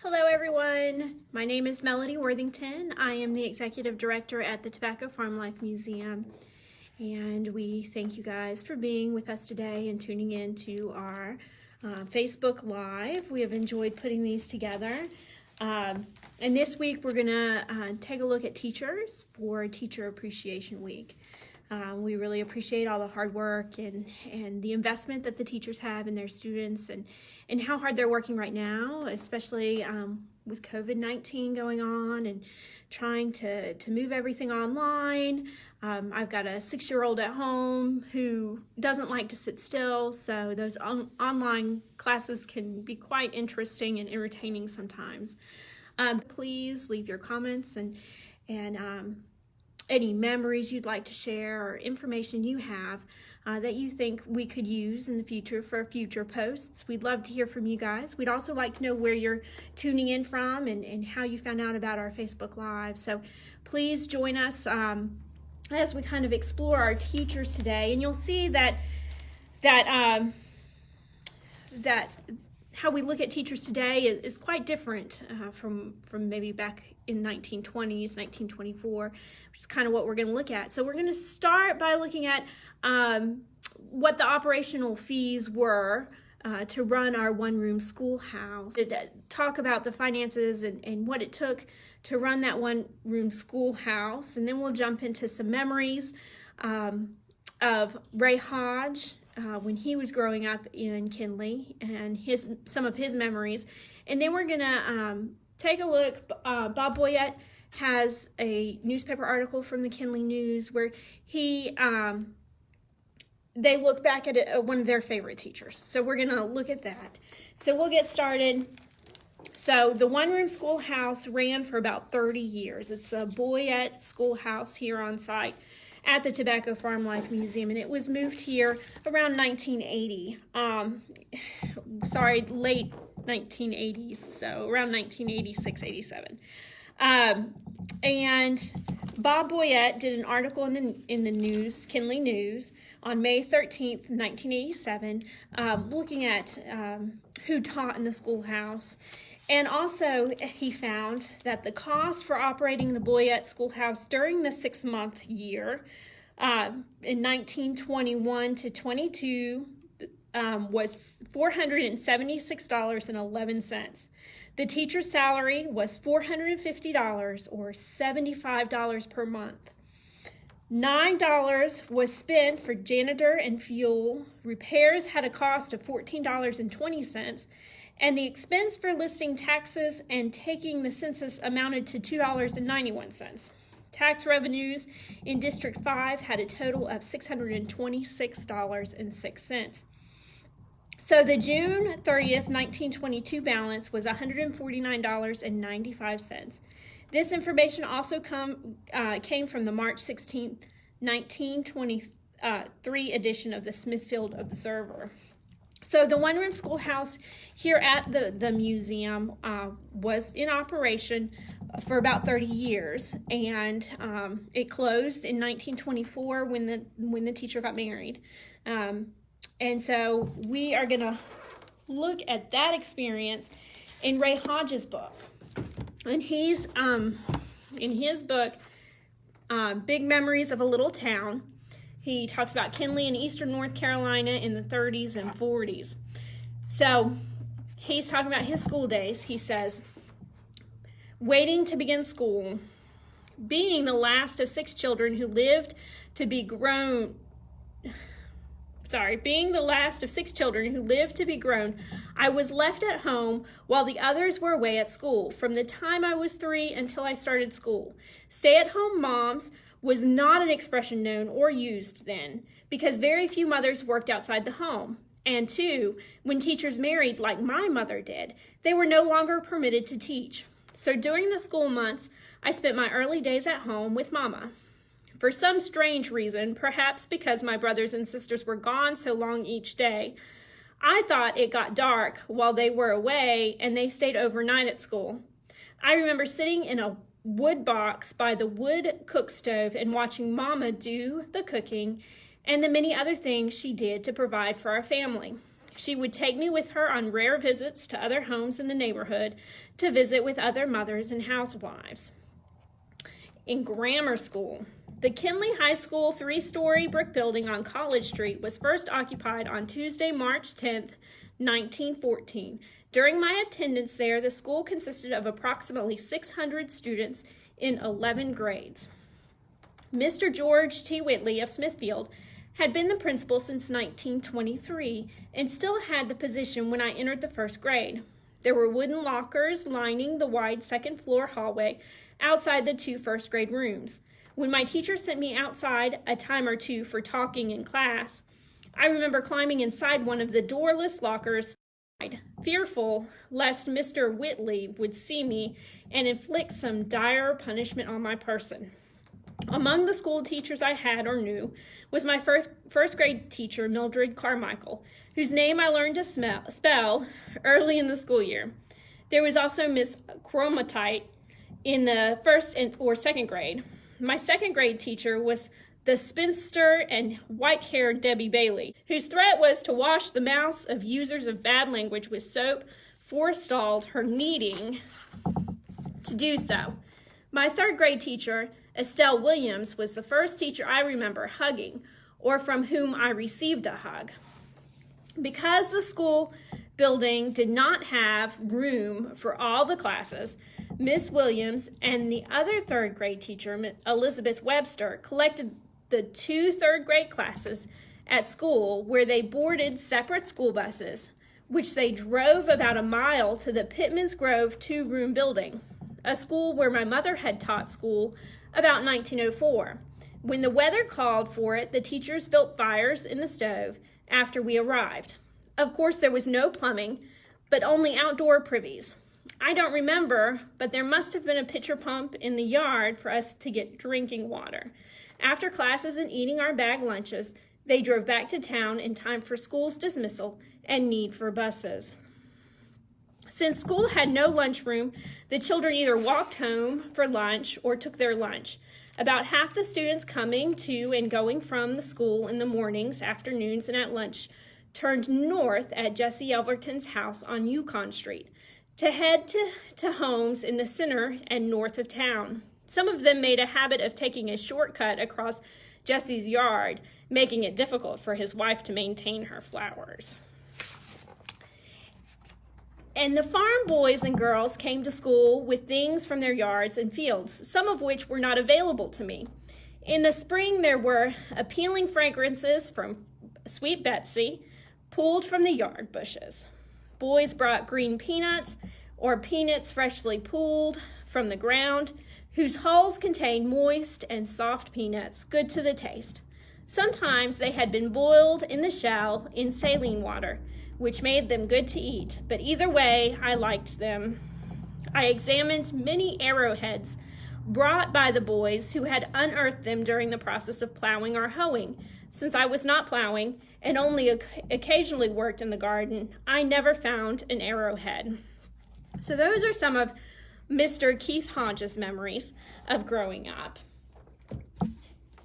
Hello everyone, my name is Melody Worthington. I am the Executive Director at the Tobacco Farm Life Museum, and we thank you guys for being with us today and tuning in to our Facebook Live. We have enjoyed putting these together. And this week we're going to take a look at teachers for Teacher Appreciation Week. We really appreciate all the hard work and the investment that the teachers have in their students and how hard they're working right now, especially with COVID-19 going on and trying to move everything online. I've got a 6-year-old at home who doesn't like to sit still, so those online classes can be quite interesting and entertaining sometimes. Please leave your comments and any memories you'd like to share or information you have that you think we could use in the future for future posts. We'd love to hear from you guys. We'd also like to know where you're tuning in from and how you found out about our Facebook Live. So please join us as we kind of explore our teachers today. And you'll see that how we look at teachers today is quite different from maybe back in 1920s, 1924, which is kind of what we're going to look at. So we're going to start by looking at what the operational fees were to run our one-room schoolhouse. Talk about the finances and what it took to run that one-room schoolhouse, and then we'll jump into some memories of Ray Hodge, when he was growing up in Kinley and some of his memories. And then we're gonna take a look. Bob Boyette has a newspaper article from the Kinley News where they look back at one of their favorite teachers. So we're gonna look at that. So we'll get started. So the one-room schoolhouse ran for about 30 years. It's the Boyette Schoolhouse here on site at the Tobacco Farm Life Museum, and it was moved here around 1980. Late 1980s, so around 1986, 87. And Bob Boyette did an article in the news, Kinley News, on May 13th, 1987, looking at who taught in the schoolhouse. And also, he found that the cost for operating the Boyette Schoolhouse during the 6-month year in 1921 to 22 was $476.11. The teacher's salary was $450 or $75 per month. $9 was spent for janitor and fuel. Repairs had a cost of $14.20. And the expense for listing taxes and taking the census amounted to $2.91. Tax revenues in District 5 had a total of $626.06. So the June 30th, 1922 balance was $149.95. This information also came from the March 16, 1923 edition of the Smithfield Observer. So the one-room schoolhouse here at the museum was in operation for about 30 years, and it closed in 1924 when the teacher got married. And so we are going to look at that experience in Ray Hodge's book. And he's in his book, Big Memories of a Little Town. He talks about Kinley in eastern North Carolina in the 30s and 40s. So he's talking about his school days. He says, waiting to begin school, being the last of 6 children who lived to be grown, I was left at home while the others were away at school from the time I was 3 until I started school. Stay-at-home moms was not an expression known or used then because very few mothers worked outside the home. And 2, when teachers married like my mother did, they were no longer permitted to teach. So during the school months, I spent my early days at home with Mama. For some strange reason, perhaps because my brothers and sisters were gone so long each day, I thought it got dark while they were away and they stayed overnight at school. I remember sitting in a wood box by the wood cook stove and watching Mama do the cooking and the many other things she did to provide for our family. She would take me with her on rare visits to other homes in the neighborhood to visit with other mothers and housewives. In grammar school, the Kinley High School 3-story brick building on College Street was first occupied on Tuesday, March 10th, 1914. During my attendance there, the school consisted of approximately 600 students in 11 grades. Mr. George T. Whitley of Smithfield had been the principal since 1923 and still had the position when I entered the first grade. There were wooden lockers lining the wide second-floor hallway outside the 2 first-grade rooms. When my teacher sent me outside a time or two for talking in class, I remember climbing inside one of the doorless lockers, fearful lest Mr. Whitley would see me and inflict some dire punishment on my person. Among the school teachers I had or knew was my first grade teacher, Mildred Carmichael, whose name I learned to spell early in the school year. There was also Miss Cromatite in the first or second grade. My second grade teacher was the spinster and white-haired Debbie Bailey, whose threat was to wash the mouths of users of bad language with soap, forestalled her needing to do so. My third grade teacher, Estelle Williams, was the first teacher I remember hugging or from whom I received a hug. Because the school building did not have room for all the classes, Miss Williams and the other third grade teacher, Elizabeth Webster, collected the 2 third-grade classes at school where they boarded separate school buses, which they drove about a mile to the Pittman's Grove 2-room building, a school where my mother had taught school about 1904. When the weather called for it, the teachers built fires in the stove after we arrived. Of course, there was no plumbing, but only outdoor privies. I don't remember, but there must have been a pitcher pump in the yard for us to get drinking water. After classes and eating our bag lunches, they drove back to town in time for school's dismissal and need for buses. Since school had no lunchroom, the children either walked home for lunch or took their lunch. About half the students coming to and going from the school in the mornings, afternoons, and at lunch turned north at Jesse Elverton's house on Yukon Street to head to homes in the center and north of town. Some of them made a habit of taking a shortcut across Jesse's yard, making it difficult for his wife to maintain her flowers. And the farm boys and girls came to school with things from their yards and fields, some of which were not available to me. In the spring, there were appealing fragrances from Sweet Betsy, pulled from the yard bushes. Boys brought green peanuts or peanuts freshly pulled from the ground, whose hulls contained moist and soft peanuts, good to the taste. Sometimes they had been boiled in the shell in saline water, which made them good to eat, but either way, I liked them. I examined many arrowheads brought by the boys who had unearthed them during the process of plowing or hoeing. Since I was not plowing and only occasionally worked in the garden, I never found an arrowhead. So those are some of Mr. Keith Hodges' memories of growing up.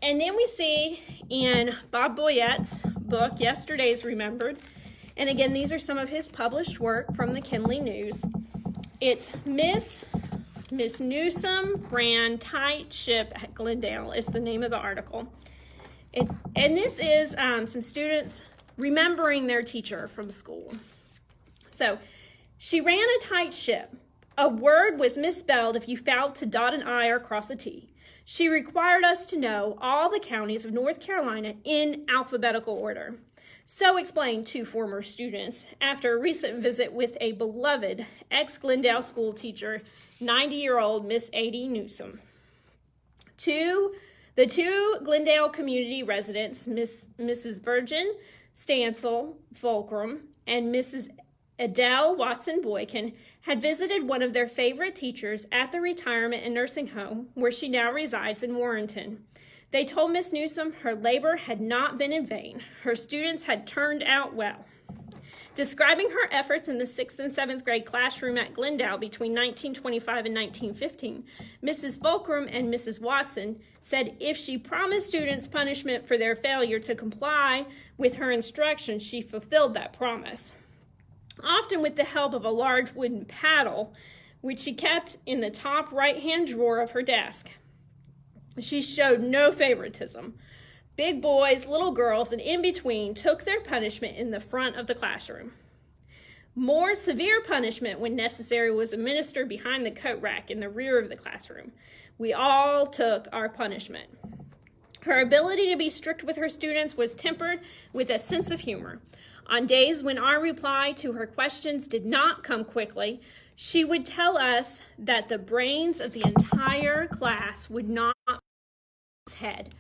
And then we see in Bob Boyette's book, Yesterday's Remembered, and again, these are some of his published work from the Kinley News. It's Miss Newsome ran tight ship at Glendale is the name of the article. And this is some students remembering their teacher from school. So, she ran a tight ship. A word was misspelled if you failed to dot an I or cross a T. She required us to know all the counties of North Carolina in alphabetical order. So explained 2 former students after a recent visit with a beloved ex-Glendale school teacher, 90-year-old Miss A.D. Newsome. The 2 Glendale community residents, Mrs. Virgin Stansel Fulcrum and Mrs. Adele Watson Boykin, had visited one of their favorite teachers at the retirement and nursing home where she now resides in Warrenton. They told Miss Newsome her labor had not been in vain. Her students had turned out well. Describing her efforts in the 6th and 7th grade classroom at Glendale between 1925 and 1915, Mrs. Fulcrum and Mrs. Watson said if she promised students punishment for their failure to comply with her instructions, she fulfilled that promise, often with the help of a large wooden paddle, which she kept in the top right-hand drawer of her desk. She showed no favoritism. Big boys, little girls, and in between took their punishment in the front of the classroom. More severe punishment, when necessary, was administered behind the coat rack in the rear of the classroom. We all took our punishment. Her ability to be strict with her students was tempered with a sense of humor. On days when our reply to her questions did not come quickly, she would tell us that the brains of the entire class would not be on its head,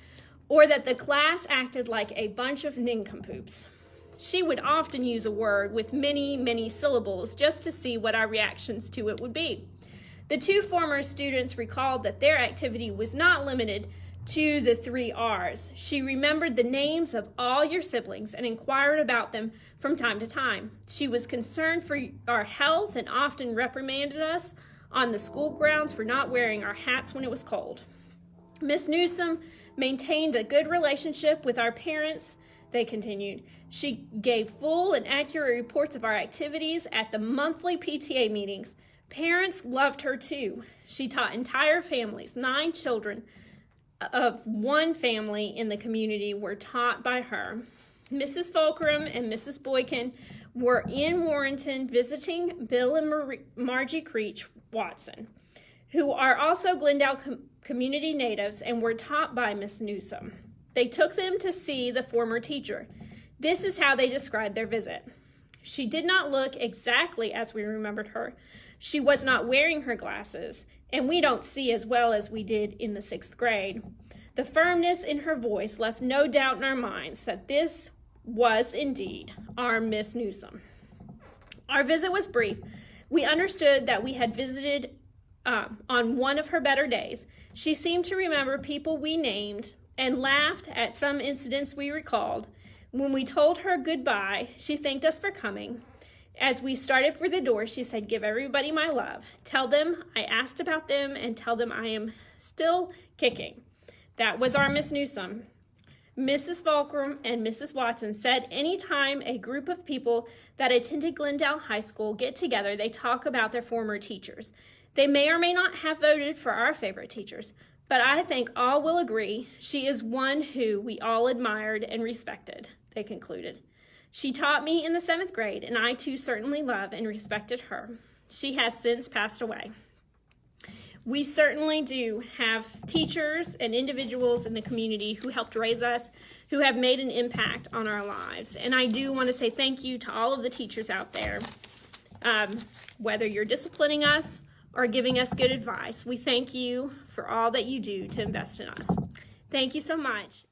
or that the class acted like a bunch of nincompoops. She would often use a word with many, many syllables just to see what our reactions to it would be. The two former students recalled that their activity was not limited to the 3 R's. She remembered the names of all your siblings and inquired about them from time to time. She was concerned for our health and often reprimanded us on the school grounds for not wearing our hats when it was cold. Miss Newsom maintained a good relationship with our parents, they continued. She gave full and accurate reports of our activities at the monthly PTA meetings. Parents loved her too. She taught entire families. 9 children of one family in the community were taught by her. Mrs. Fulcrum and Mrs. Boykin were in Warrenton visiting Bill and Margie Creech Watson, who are also Glendale community natives and were taught by Miss Newsom. They took them to see the former teacher. This is how they described their visit. She did not look exactly as we remembered her. She was not wearing her glasses, and we don't see as well as we did in the 6th grade. The firmness in her voice left no doubt in our minds that this was indeed our Miss Newsom. Our visit was brief. We understood that we had visited on one of her better days. She seemed to remember people we named and laughed at some incidents we recalled. When we told her goodbye, she thanked us for coming. As we started for the door, she said, "Give everybody my love. Tell them I asked about them and tell them I am still kicking." That was our Miss Newsom. Mrs. Fulcrum and Mrs. Watson said anytime a group of people that attended Glendale High School get together, they talk about their former teachers. They may or may not have voted for our favorite teachers, but I think all will agree she is one who we all admired and respected, they concluded. She taught me in the 7th grade, and I too certainly love and respected her. She has since passed away. We certainly do have teachers and individuals in the community who helped raise us, who have made an impact on our lives. And I do want to say thank you to all of the teachers out there. Whether you're disciplining us or giving us good advice, we thank you for all that you do to invest in us. Thank you so much.